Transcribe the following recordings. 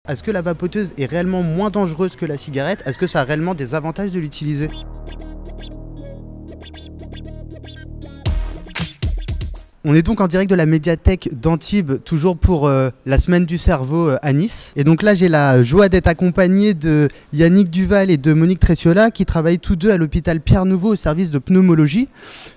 Est-ce que la vapoteuse est réellement moins dangereuse que la cigarette? Est-ce que ça a réellement des avantages de l'utiliser? On est donc en direct de la médiathèque d'Antibes, toujours pour la semaine du cerveau à Nice. Et donc là, j'ai la joie d'être accompagné de Yannick Duval et de Monique Tressiola qui travaillent tous deux à l'hôpital Pierre Nouveau au service de pneumologie.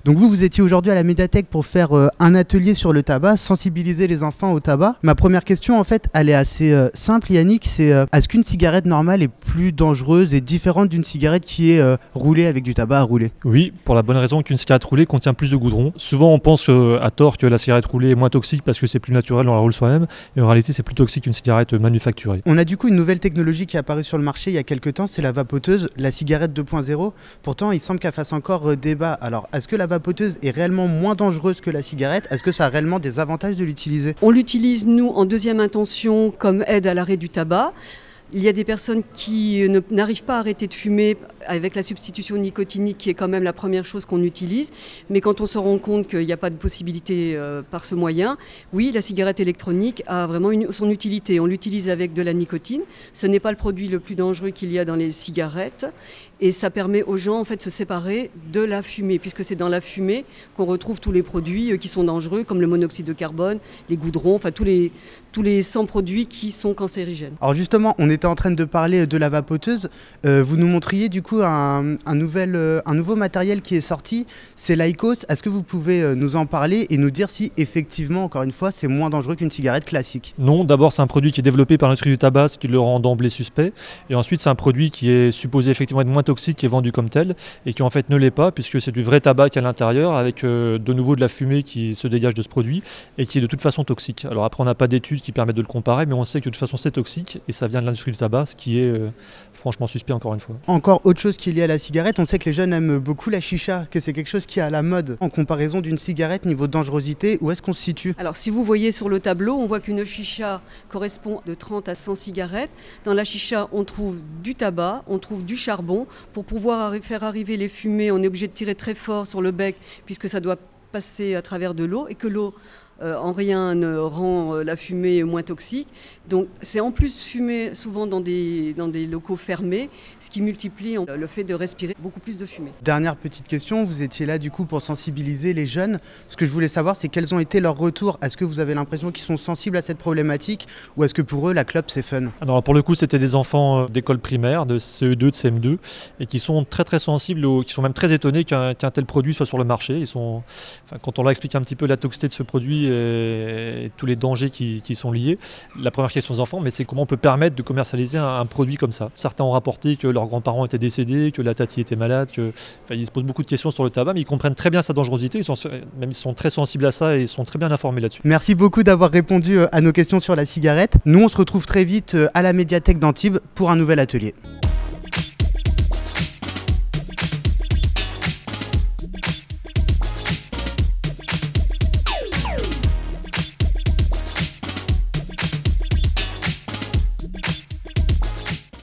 Donc vous étiez aujourd'hui à la médiathèque pour faire un atelier sur le tabac, sensibiliser les enfants au tabac. Ma première question, en fait, elle est assez simple, Yannick, c'est est-ce qu'une cigarette normale est plus dangereuse et différente d'une cigarette qui est roulée avec du tabac à rouler? Oui, pour la bonne raison qu'une cigarette roulée contient plus de goudron. Souvent, on pense à tort que la cigarette roulée est moins toxique parce que c'est plus naturel, on la roule soi-même. Et en réalité, c'est plus toxique qu'une cigarette manufacturée. On a du coup une nouvelle technologie qui est apparue sur le marché il y a quelques temps, c'est la vapoteuse, la cigarette 2.0. Pourtant, il semble qu'elle fasse encore débat. Alors, est-ce que la vapoteuse est réellement moins dangereuse que la cigarette? Est-ce que ça a réellement des avantages de l'utiliser? On l'utilise, nous, en deuxième intention comme aide à l'arrêt du tabac. Il y a des personnes qui n'arrivent pas à arrêter de fumer avec la substitution nicotinique qui est quand même la première chose qu'on utilise. Mais quand on se rend compte qu'il n'y a pas de possibilité par ce moyen, oui, la cigarette électronique a vraiment son utilité. On l'utilise avec de la nicotine. Ce n'est pas le produit le plus dangereux qu'il y a dans les cigarettes. Et ça permet aux gens en fait, de se séparer de la fumée, puisque c'est dans la fumée qu'on retrouve tous les produits qui sont dangereux, comme le monoxyde de carbone, les goudrons, enfin tous les 100 produits qui sont cancérigènes. Alors justement, on était en train de parler de la vapoteuse. Vous nous montriez du coup un nouveau matériel qui est sorti, c'est l'IQOS. Est-ce que vous pouvez nous en parler et nous dire si effectivement, encore une fois, c'est moins dangereux qu'une cigarette classique? Non, d'abord c'est un produit qui est développé par l'industrie du tabac, ce qui le rend d'emblée suspect. Et ensuite c'est un produit qui est supposé effectivement être moins toxique, qui est vendu comme tel, et qui en fait ne l'est pas, puisque c'est du vrai tabac qui est à l'intérieur, avec de nouveau de la fumée qui se dégage de ce produit, et qui est de toute façon toxique. Alors après on n'a pas d'études qui permettent de le comparer, mais on sait que de toute façon c'est toxique, et ça vient de l'industrie du tabac, ce qui est franchement suspect encore une fois. Encore autre chose qui est liée à la cigarette, on sait que les jeunes aiment beaucoup la chicha, que c'est quelque chose qui est à la mode. En comparaison d'une cigarette, niveau dangerosité, où est-ce qu'on se situe? Alors si vous voyez sur le tableau, on voit qu'une chicha correspond de 30 à 100 cigarettes. Dans la chicha, on trouve du tabac, on trouve du charbon. Pour pouvoir faire arriver les fumées, on est obligé de tirer très fort sur le bec, puisque ça doit passer à travers de l'eau, et que l'eau en rien ne rend la fumée moins toxique. Donc c'est en plus fumé souvent dans des locaux fermés, ce qui multiplie le fait de respirer beaucoup plus de fumée. Dernière petite question, vous étiez là du coup pour sensibiliser les jeunes. Ce que je voulais savoir, c'est quels ont été leurs retours. Est-ce que vous avez l'impression qu'ils sont sensibles à cette problématique ou est-ce que pour eux la clope c'est fun? Alors pour le coup c'était des enfants d'école primaire, de CE2, de CM2, et qui sont très très sensibles, qui sont même très étonnés qu'un tel produit soit sur le marché. Quand on leur explique un petit peu la toxicité de ce produit et tous les dangers qui sont liés, la première question aux enfants, mais c'est comment on peut permettre de commercialiser un produit comme ça. Certains ont rapporté que leurs grands-parents étaient décédés, que la tati était malade, ils se posent beaucoup de questions sur le tabac, mais ils comprennent très bien sa dangerosité, ils sont très sensibles à ça et ils sont très bien informés là-dessus. Merci beaucoup d'avoir répondu à nos questions sur la cigarette. Nous on se retrouve très vite à la médiathèque d'Antibes pour un nouvel atelier.